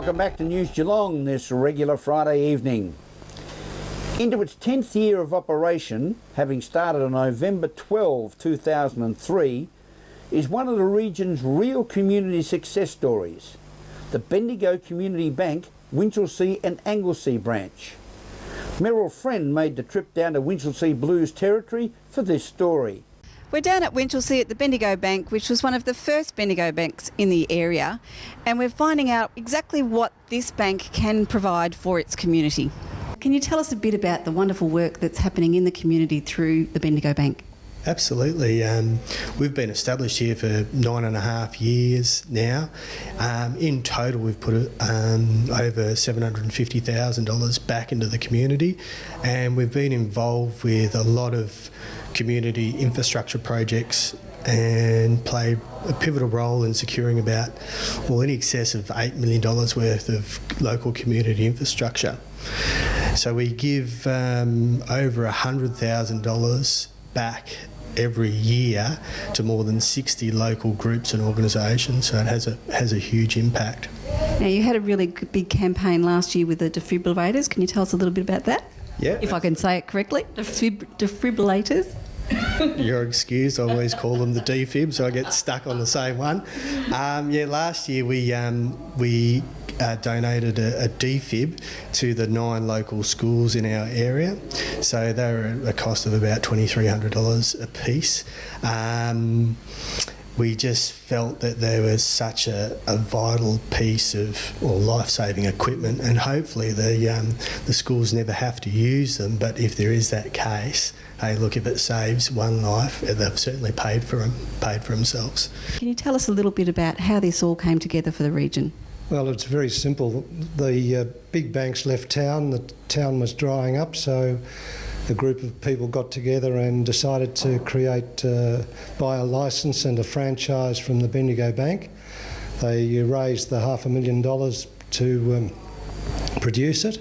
Welcome back to News Geelong this regular Friday evening. Into its 10th year of operation, having started on November 12, 2003, is one of the region's real community success stories, the Bendigo Community Bank Winchelsea and Anglesea branch. Meryl Friend made the trip down to Winchelsea Blues territory for this story. We're down at Winchelsea at the Bendigo Bank, which was one of the first Bendigo banks in the area, and we're finding out exactly what this bank can provide for its community. Can you tell us a bit about the wonderful work that's happening in the community through the Bendigo Bank? Absolutely. We've been established here for 9.5 years now. In total, we've put over $750,000 back into the community, and we've been involved with a lot of community infrastructure projects and played a pivotal role in securing in excess of $8 million worth of local community infrastructure. So we give over $100,000 back every year to more than 60 local groups and organisations, so it has a huge impact. Now, you had a really big campaign last year with the defibrillators. Can you tell us a little bit about that? Yeah. If I can say it correctly, defibrillators. You're excused. I always call them the defib, so I get stuck on the same one. Last year we donated a defib to the 9 local schools in our area, so they were at a cost of about $2,300 a piece. We just felt that there was such a vital piece of life-saving equipment, and hopefully the schools never have to use them, but if there is that case, hey, look, if it saves one life, they've certainly paid for themselves. Can you tell us a little bit about how this all came together for the region? Well, it's very simple. The big banks left town, the town was drying up, so a group of people got together and decided to buy a licence and a franchise from the Bendigo Bank. They raised the $500,000 to produce it,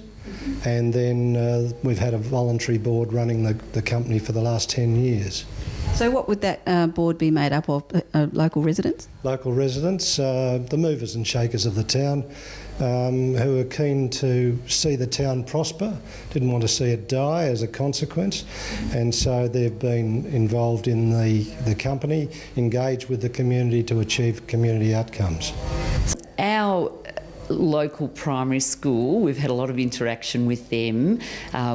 and then we've had a voluntary board running the company for the last 10 years. So what would that board be made up of? Local residents? Local residents, the movers and shakers of the town, who are keen to see the town prosper, didn't want to see it die as a consequence, and so they've been involved in the company, engaged with the community to achieve community outcomes. Our local primary school, we've had a lot of interaction with them.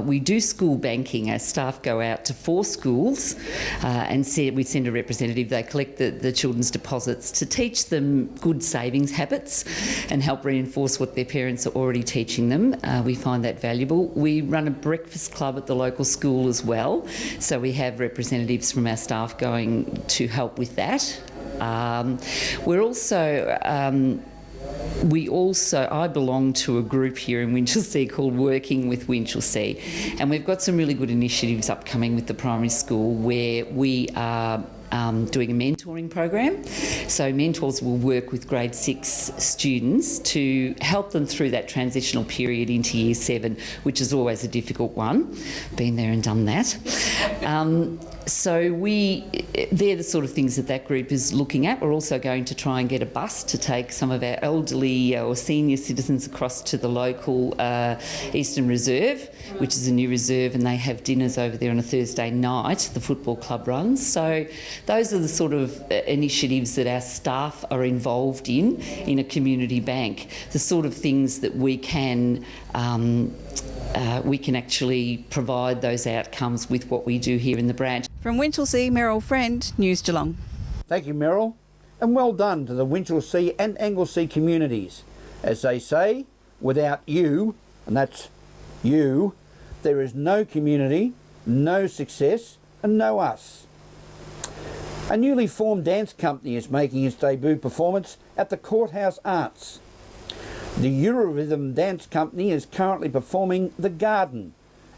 We do school banking. Our staff go out to 4 schools and we send a representative. They collect the children's deposits to teach them good savings habits and help reinforce what their parents are already teaching them. We find that valuable. We run a breakfast club at the local school as well, so we have representatives from our staff going to help with that. I belong to a group here in Winchelsea called Working with Winchelsea, and we've got some really good initiatives upcoming with the primary school where we are doing a mentoring program. So mentors will work with grade 6 students to help them through that transitional period into year 7, which is always a difficult one. Been there and done that. So they're the sort of things that group is looking at. We're also going to try and get a bus to take some of our elderly or senior citizens across to the local Eastern Reserve, which is a new reserve, and they have dinners over there on a Thursday night, the football club runs. So those are the sort of initiatives that our staff are involved in a community bank, the sort of things that we can actually provide those outcomes with what we do here in the branch. From Winchelsea, Meryl Friend, News Geelong. Thank you, Meryl, and well done to the Winchelsea and Anglesea communities. As they say, without you, and that's you, there is no community, no success, and no us. A newly formed dance company is making its debut performance at the Courthouse Arts. The Eurorhythm dance company is currently performing The Garden,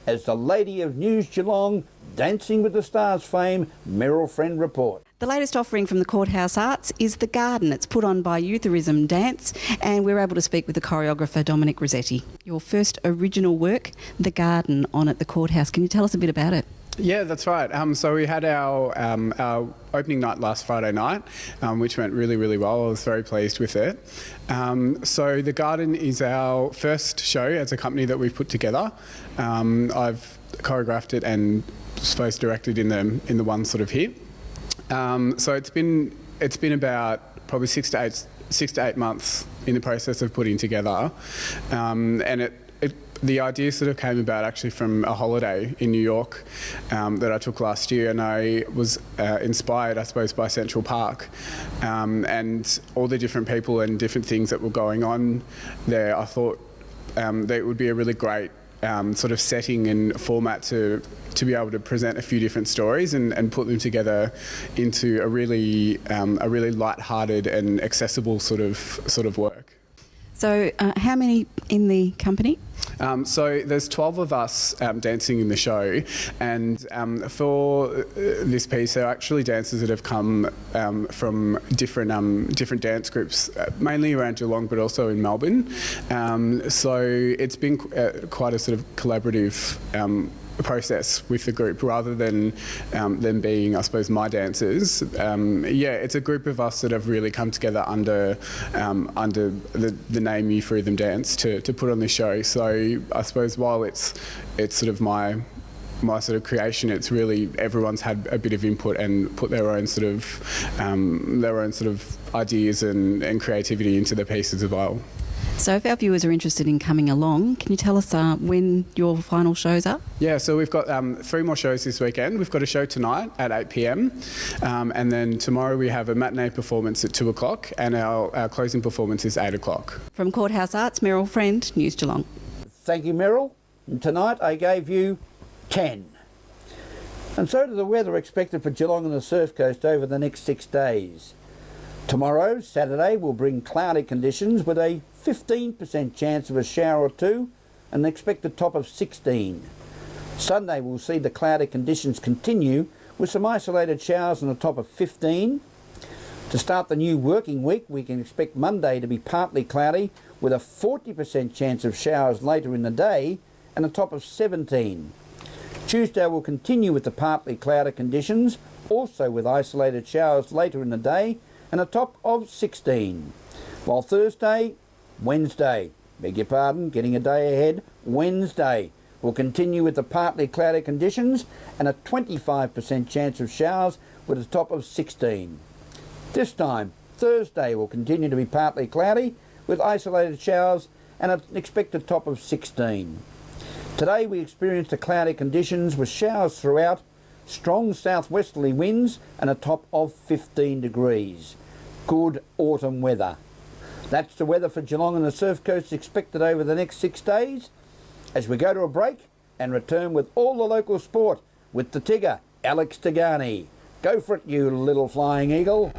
as the Lady of News Geelong, Dancing with the Stars fame, Meryl Friend report. The latest offering from the Courthouse Arts is The Garden. It's put on by Eurorhythm Dance, and we're able to speak with the choreographer Dominic Rossetti. Your first original work, The Garden, on at the Courthouse. Can you tell us a bit about it? Yeah, that's right. So we had our opening night last Friday night, which went really, really well. I was very pleased with it. So The Garden is our first show as a company that we've put together. I've choreographed it and supposed directed in the one sort of hit. So it's been about probably 6 to 8 months in the process of putting together, and the idea sort of came about actually from a holiday in New York that I took last year, and I was inspired, I suppose, by Central Park and all the different people and different things that were going on there. I thought that it would be a really great sort of setting and format to be able to present a few different stories and put them together into a really light-hearted and accessible sort of work. So how many in the company? So there's 12 of us dancing in the show, and for this piece there are actually dancers that have come from different dance groups, mainly around Geelong but also in Melbourne. So it's been quite a sort of collaborative process with the group rather than them being, I suppose, my dancers. It's a group of us that have really come together under the name You Free Them Dance to put on this show. So I suppose while it's sort of my sort of creation, it's really everyone's had a bit of input and put their own sort of ideas and creativity into the pieces as well. So if our viewers are interested in coming along, can you tell us when your final show's up? Yeah, so we've got 3 more shows this weekend. We've got a show tonight at 8 p.m, and then tomorrow we have a matinee performance at 2 o'clock, and our closing performance is 8 o'clock. From Courthouse Arts, Meryl Friend, News Geelong. Thank you, Meryl. And tonight I gave you 10. And so to the weather expected for Geelong and the Surf Coast over the next 6 days. Tomorrow, Saturday, will bring cloudy conditions with a 15% chance of a shower or two and an expected top of 16. Sunday will see the cloudy conditions continue with some isolated showers and a top of 15. To start the new working week, we can expect Monday to be partly cloudy with a 40% chance of showers later in the day and a top of 17. Tuesday will continue with the partly cloudy conditions, also with isolated showers later in the day and a top of 16. While Wednesday, getting a day ahead, Wednesday will continue with the partly cloudy conditions and a 25% chance of showers with a top of 16. This time, Thursday will continue to be partly cloudy with isolated showers and an expected top of 16. Today we experienced the cloudy conditions with showers throughout, strong southwesterly winds and a top of 15 degrees. Good autumn weather. That's the weather for Geelong and the Surf Coast expected over the next 6 days as we go to a break and return with all the local sport with the Tigger, Alex Tigani. Go for it, you little flying eagle.